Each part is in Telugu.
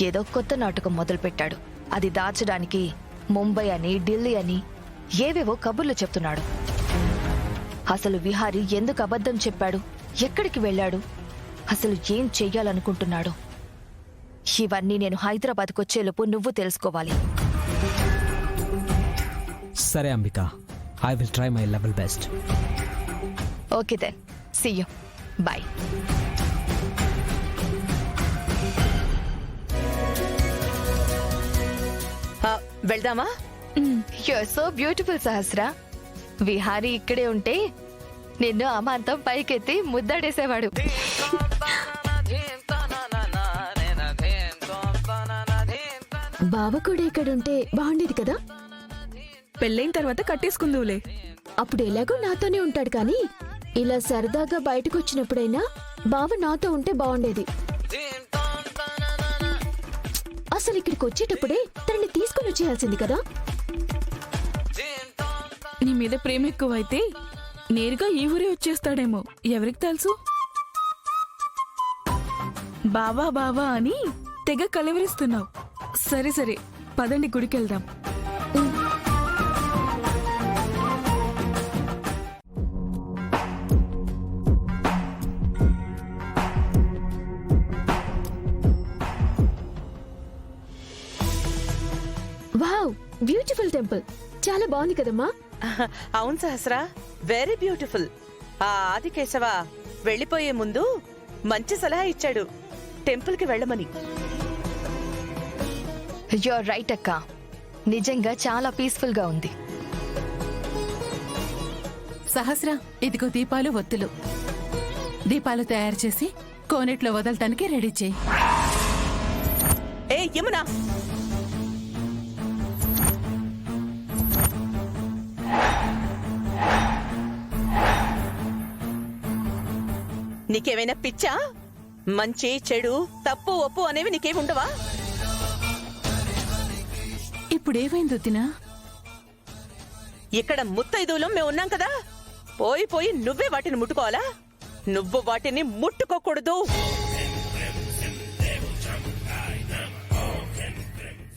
ఏదో కొత్త నాటకం మొదలుపెట్టాడు. అది దాచడానికి ముంబై అని, ఢిల్లీ అని ఏవేవో కబుర్లు చెప్తున్నాడు. అసలు విహారీ ఎందుకు అబద్ధం చెప్పాడు, ఎక్కడికి వెళ్ళాడు, అసలు ఏం చెయ్యాలనుకుంటున్నాడు, ఇవన్నీ నేను హైదరాబాద్కు వచ్చేలోపు నువ్వు తెలుసుకోవాలి. సరే Ambika, I will try my level best. Okay then, see you, bye. వెళ్దామా? You're so beautiful Sahasra. Vihari ఇక్కడే ఉంటే నిన్ను అమాంతం పైకెత్తి ముద్దాడేసేవాడు. బావ కూడా ఇక్కడుంటే బాగుండేది కదా. పెళ్ళైన తర్వాత కట్టేసుకుందువులే. అప్పుడు ఎలాగో నాతోనే ఉంటాడు, కానీ ఇలా సరదాగా బయటకు వచ్చినప్పుడైనా బావ నాతో ఉంటే బాగుండేది. అసలు ఇక్కడికి వచ్చేటప్పుడే తనని తీసుకుని వచ్చేయాల్సింది కదా. నీ మీద ప్రేమ ఎక్కువైతే నేరుగా ఈ ఊరే వచ్చేస్తాడేమో, ఎవరికి తెలుసు. బావా బావా అని తెగ కలవరిస్తున్నావు. సరే సరే, పదండి గుడికెళ్దాం. Wow, beautiful temple. చాలా బాగుంది కదమ్మా. అవును సహస్రా, వెరీ బ్యూటిఫుల్. ఆ ఆదికేశవ వెళ్ళిపోయే ముందు మంచి సలహా ఇచ్చాడు, టెంపుల్ కి వెళ్ళమని. యూఆర్ రైట్ అక్క, నిజంగా చాలా పీస్ఫుల్ గా ఉంది. సహస్ర, ఇదిగో దీపాలు, ఒత్తులు. దీపాలు తయారు చేసి కోనేట్లో వదలటానికి రెడీ చేయి. ఏ యమునా, నీకేమైనా పిచ్చా? మంచి చెడు తప్పు ఒప్పు అనేవి నీకేమి ఉండవా? ఇప్పుడేమైంది వదినా? ఇక్కడ ముత్తైదువులం మేము ఉన్నాం కదా, పోయి పోయి నువ్వే వాటిని ముట్టుకోవాలా? నువ్వు వాటిని ముట్టుకోకూడదు.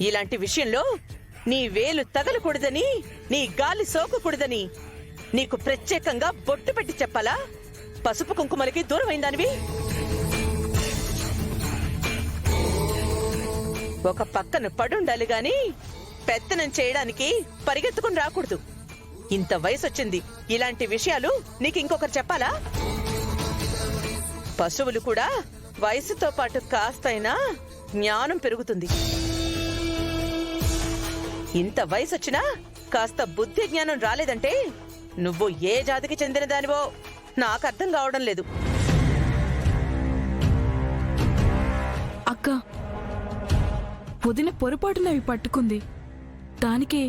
ఇలాంటి విషయంలో నీ వేలు తగలకూడదని, నీ గాలి సోకకూడదని నీకు ప్రత్యేకంగా బొట్టు పెట్టి చెప్పాలా? పసుపు కుంకుమలకి దూరమైందానివి. ఒక పక్కన పడుండాలి గాని పెత్తనం చేయడానికి పరిగెత్తుకుని రాకూడదు. ఇంత వయసొచ్చింది, ఇలాంటి విషయాలు నీకు ఇంకొకరు చెప్పాలా? పశువులు కూడా వయసుతో పాటు కాస్తైనా జ్ఞానం పెరుగుతుంది. ఇంత వయసొచ్చినా కాస్త బుద్ధి జ్ఞానం రాలేదంటే నువ్వు ఏ జాతికి చెందిన దానివో నాకు అర్థం కావడం లేదు. అక్క, వదిన పొరపాటున అవి పట్టుకుంది. దానికే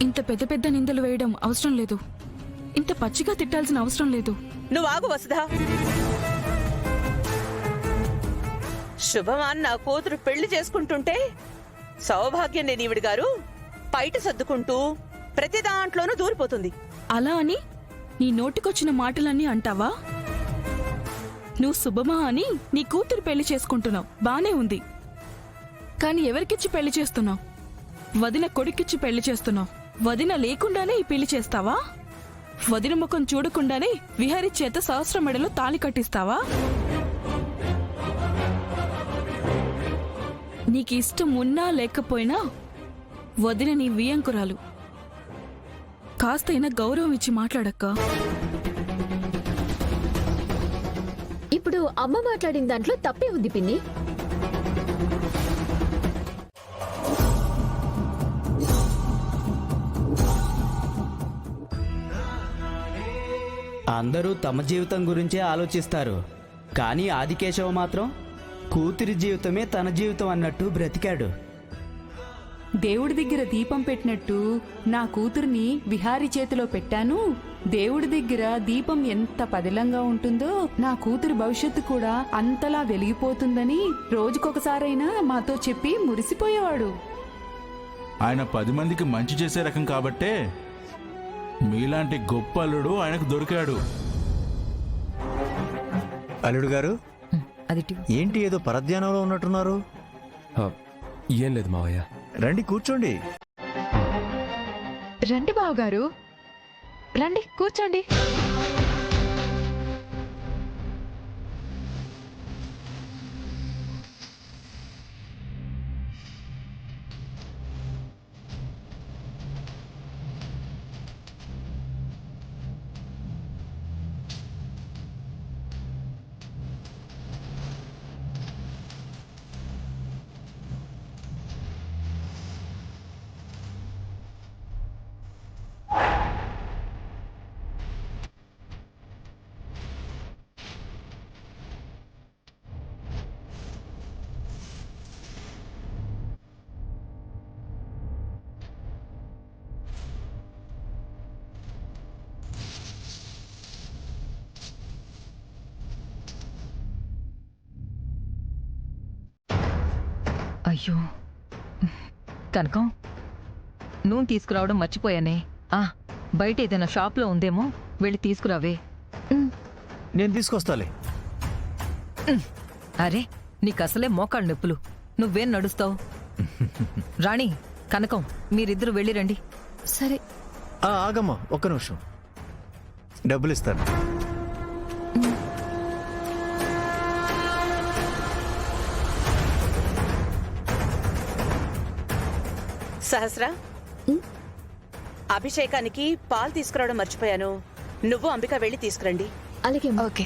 ఇంత పెద్ద పెద్ద నిందలు వేయడం అవసరం లేదు. ఇంత పచ్చిగా తిట్టాల్సిన అవసరం లేదు. నువ్వు ఆగు వసుధా. శుభమాన్ నా కూతురు పెళ్లి చేసుకుంటుంటే సౌభాగ్యం లేనివిడి గారు పైట సర్దుకుంటూ ప్రతి దాంట్లోనూ దూరిపోతుంది. అలా అని నీ నోటికొచ్చిన మాటలన్నీ అంటావా? నువ్వు శుభమా అని నీ కూతురు పెళ్లి చేసుకుంటున్నావు, బానే ఉంది. కాని ఎవరికిచ్చి పెళ్లి చేస్తున్నావు? వదిన కొడుకిచ్చి పెళ్లి చేస్తున్నావు. వదిన లేకుండానే ఈ పెళ్లి చేస్తావా? వదిన ముఖం చూడకుండానే విహారీ చేత సహస్ర మెడలో తాళి కట్టిస్తావా? నీకు ఇష్టం ఉన్నా లేకపోయినా వదిన నీ వియంకురాలు. కాస్తైనా గౌరవం ఇచ్చి మాట్లాడక్క. ఇప్పుడు అమ్మ మాట్లాడిన దాంట్లో తప్పే ఉంది పిన్ని. అందరూ తమ జీవితం గురించే ఆలోచిస్తారు, కానీ ఆదికేశవ మాత్రం కూతురి జీవితమే తన జీవితం అన్నట్టు బ్రతికాడు. దేవుడి దగ్గర దీపం పెట్టినట్టు నా కూతుర్ని విహారీ చేతిలో పెట్టాను. దేవుడి దగ్గర దీపం ఎంత పదిలంగా ఉంటుందో నా కూతురి భవిష్యత్తు కూడా అంతలా వెలిగిపోతుందని రోజుకొకసారైనా మాతో చెప్పి మురిసిపోయేవాడు. ఆయన 10 మందికి మంచి చేసే రకం కాబట్టే మీలాంటి గొప్ప అల్లుడు ఆయనకు దొరికాడు. అల్లుడు గారు, ఏంటి ఏదో పరధ్యానంలో ఉన్నట్టున్నారు? ఏం లేదు మావయ్య. రండి కూర్చోండి. రండి బావగారు, రండి కూర్చోండి. అయ్యో కనకం, నూనె తీసుకురావడం మర్చిపోయానే. బయట ఏదైనా షాప్లో ఉందేమో, వెళ్ళి తీసుకురావే. నేను తీసుకొస్తాలే. అరే, నీకు అసలే మోకాళ్ళు నొప్పులు, నువ్వేం నడుస్తావు? రాణి, కనకం, మీరిద్దరూ వెళ్ళిరండి. సరే. ఆగమ్మా, ఒక్క నిమిషం. డబ్బులు ఇస్తాను. సహస్ర, అభిషేకానికి పాలు తీసుకురావడం మర్చిపోయాను. నువ్వు అంబిక వెళ్ళి తీసుకురండి. అలాగే. ఓకే.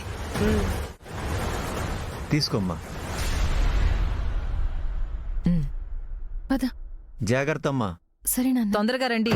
తీసుకోమ్మా. పద. జాగ్రత్త అమ్మా. సరే నాన్న. తొందరగా రండి.